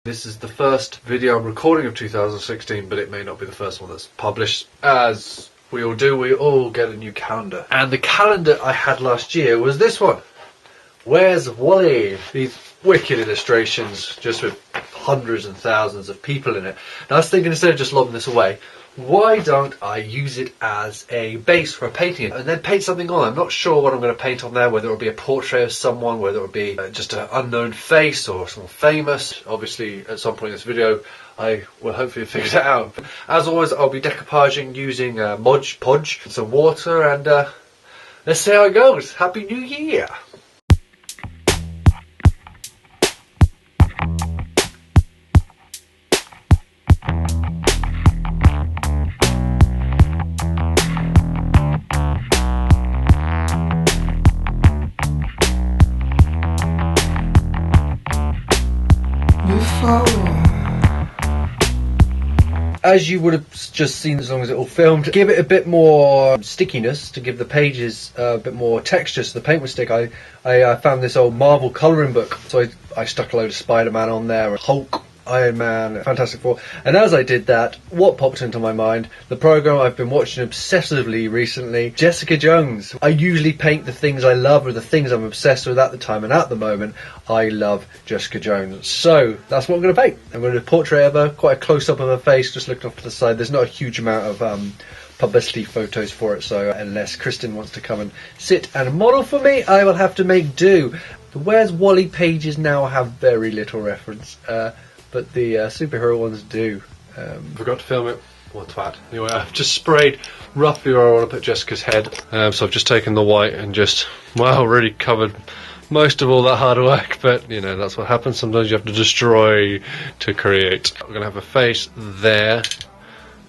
This is the first video I'm recording of 2016, but it may not be the first one that's published. As we all do, we all get a new calendar. And the calendar I had last year was this one. Where's Wally? These wicked illustrations, just with hundreds and thousands of people in it. And I was thinking, instead of just lobbing this away, why don't I use it as a base for a painting and then paint something on? I'm not sure what I'm going to paint on there, whether it'll be a portrait of someone, whether it'll be just an unknown face or someone famous. Obviously, at some point in this video, I will hopefully figure it out. As always, I'll be decoupaging using Mod Podge, some water, and let's see how it goes. Happy New Year! As you would have just seen, as long as it all filmed, give it a bit more stickiness, to give the pages a bit more texture so the paint would stick. I found this old Marvel colouring book, so I stuck a load of Spider-Man on there, Hulk, Iron Man, Fantastic Four, and as I did that, what popped into my mind? The programme I've been watching obsessively recently, Jessica Jones. I usually paint the things I love or the things I'm obsessed with at the time, and at the moment I love Jessica Jones. So that's what I'm going to paint. I'm going to do a portrait of her, quite a close-up of her face, just looking off to the side. There's not a huge amount of publicity photos for it, so unless Krysten wants to come and sit and model for me, I will have to make do. The Where's Wally pages now have very little reference. But the superhero ones do. Forgot to film it. What twat. Anyway, I've just sprayed roughly where I want to put Jessica's head. So I've just taken the white and just, well, really covered most of all that hard work. But, you know, that's what happens. Sometimes you have to destroy to create. We're going to have a face there,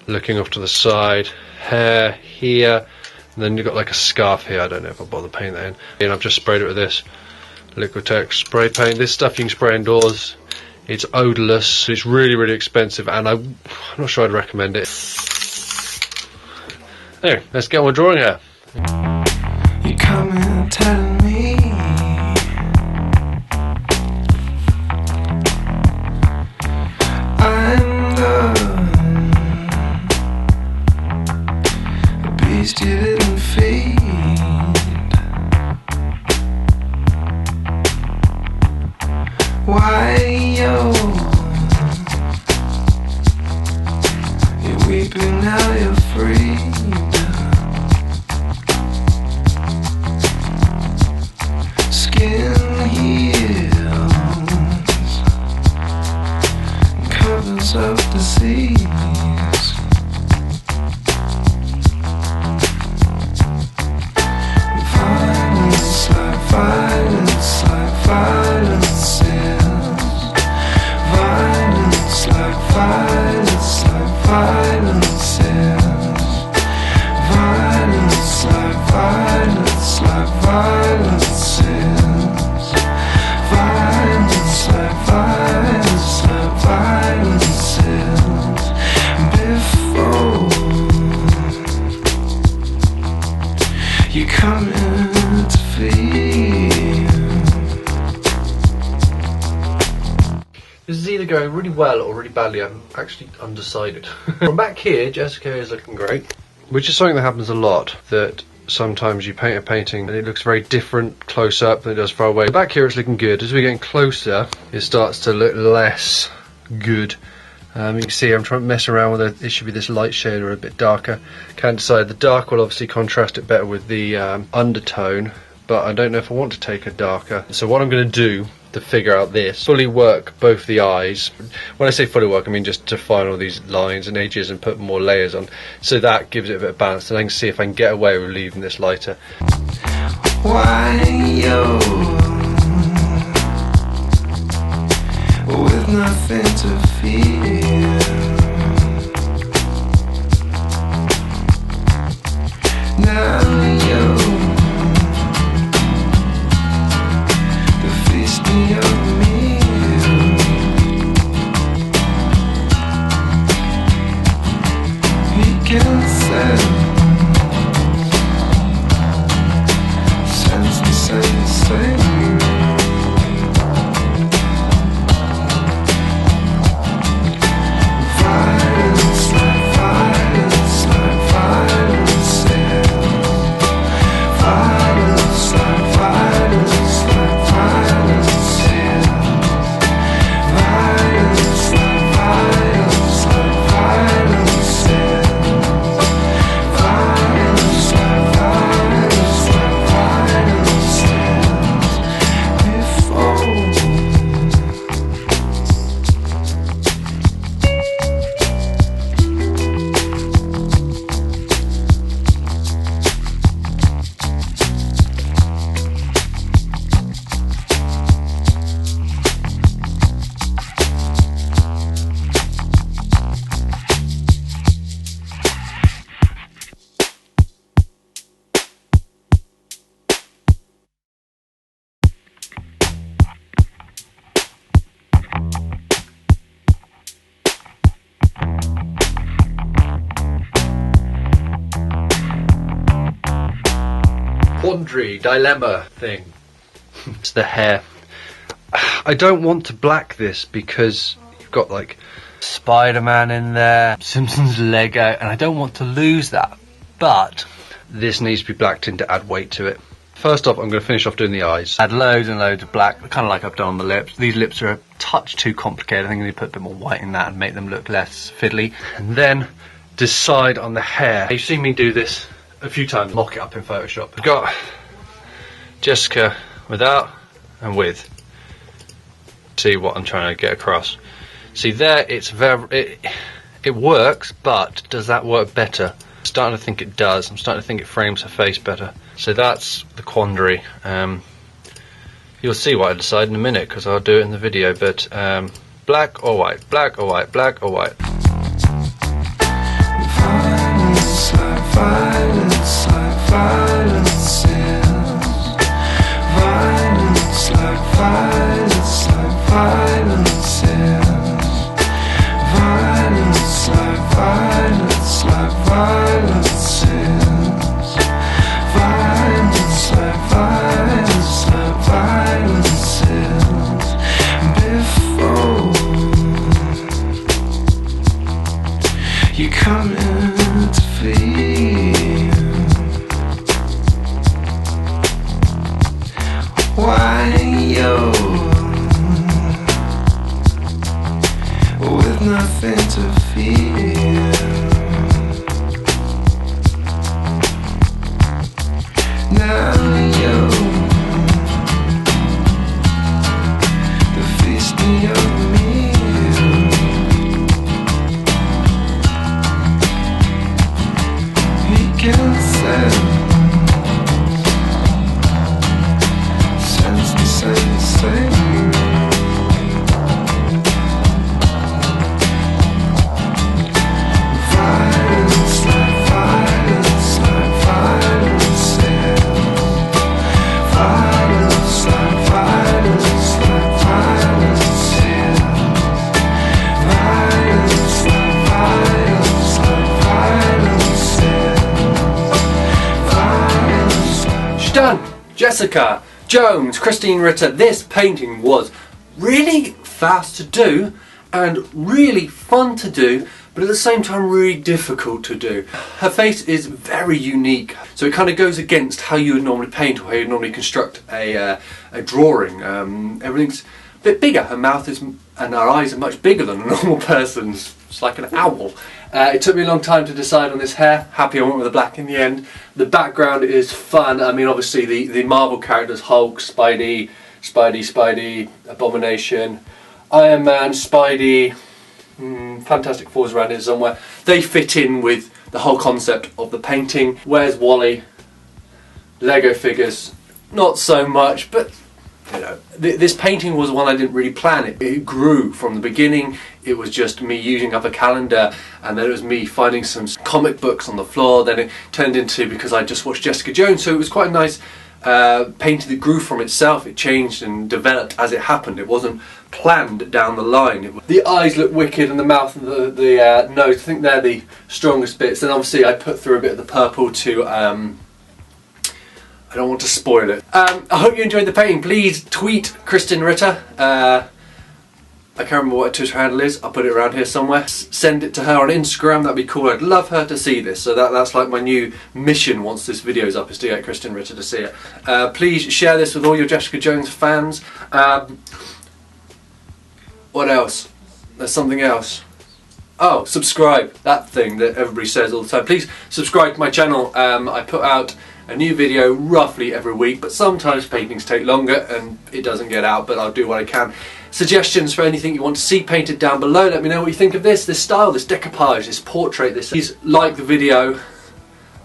looking off to the side. Hair here. And then you've got like a scarf here. I don't know if I'll bother painting that in. And I've just sprayed it with this Liquitex spray paint. This stuff you can spray indoors. It's odourless, it's really, really expensive, and I'm not sure I'd recommend it. Anyway, let's get on drawing here. You come and tell me I'm the beast you didn't feed. Why you're weeping now you're free. Skin heals, covers up disease. Violence like violence like violence. Violence like violence like violence is. Violence like violence like violence is. Violence like violence like violence is. Before you come in to feel. This is either going really well or really badly. I'm actually undecided. From back here, Jessica is looking great. Which is something that happens a lot, that sometimes you paint a painting and it looks very different close up than it does far away. Back here it's looking good. As we're getting closer, it starts to look less good. You can see I'm trying to mess around with it. It should be this light shade or a bit darker. Can't decide. The dark will obviously contrast it better with the undertone, but I don't know if I want to take a darker. So what I'm going to do to figure out this, fully work both the eyes. When I say fully work, I mean just define all these lines and edges and put more layers on, so that gives it a bit of balance, and I can see if I can get away with leaving this lighter. Why you with nothing to feel? Now you sense the sense quandary, dilemma thing. It's the hair. I don't want to black this because you've got like Spider-Man in there, Simpsons Lego, and I don't want to lose that. But this needs to be blacked in to add weight to it. First off, I'm going to finish off doing the eyes. Add loads and loads of black, kind of like I've done on the lips. These lips are a touch too complicated. I think I need to put a bit more white in that and make them look less fiddly. And then decide on the hair. You've seen me do this a few times, mock it up in Photoshop. I've got Jessica without and with. See what I'm trying to get across. See there, it's very, it works, but does that work better? I'm starting to think it does. I'm starting to think it frames her face better. So that's the quandary. You'll see what I decide in a minute because I'll do it in the video. But black or white, black or white, black or white. Violence like violence like violence is. Violence like violence like violence is. Violence like violence like violence is. Violence like violence like violence is. Before you come in to feel why you're with nothing to feel. Now you're the feasting of me. We can sense the same. Violence like violence like violence is. Violence like violence like violence is. Violence like violence like violence is. Violence like She's done! Jessica Jones, Krysten Ritter. This painting was really fast to do and really fun to do, but at the same time really difficult to do. Her face is very unique, so it kind of goes against how you would normally paint or how you would normally construct a drawing. Everything's a bit bigger. Her mouth is and her eyes are much bigger than a normal person's. It's like an owl. It took me a long time to decide on this hair. Happy I went with the black in the end. The background is fun. I mean, obviously the Marvel characters, Hulk, Spidey, Abomination, Iron Man, Spidey, Fantastic Four's around here somewhere. They fit in with the whole concept of the painting. Where's Wally? Lego figures, not so much, but you know, this painting was one I didn't really plan. It grew from the beginning. It was just me using up a calendar, and then it was me finding some comic books on the floor. Then it turned into, because I just watched Jessica Jones, so it was quite a nice painting that grew from itself. It changed and developed as it happened. It wasn't planned down the line. The eyes look wicked, and the mouth and the nose, I think they're the strongest bits. Then obviously I put through a bit of the purple to I don't want to spoil it. I hope you enjoyed the painting. Please tweet Krysten Ritter. I can't remember what her Twitter handle is. I'll put it around here somewhere. Send it to her on Instagram. That'd be cool. I'd love her to see this. So that's like my new mission once this video's up, is to get Krysten Ritter to see it. Please share this with all your Jessica Jones fans. What else? There's something else. Oh, subscribe. That thing that everybody says all the time. Please subscribe to my channel. I put out a new video roughly every week, but sometimes paintings take longer and it doesn't get out, but I'll do what I can. Suggestions for anything you want to see painted down below. Let me know what you think of this style, this decoupage, this portrait, this. Please like the video.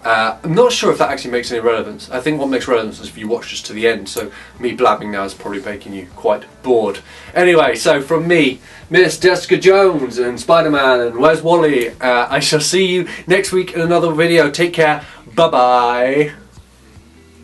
I'm not sure if that actually makes any relevance. I think what makes relevance is if you watch just to the end, so me blabbing now is probably making you quite bored. Anyway, so from me, Miss Jessica Jones and Spider-Man and Where's Wally, I shall see you next week in another video. Take care, bye bye.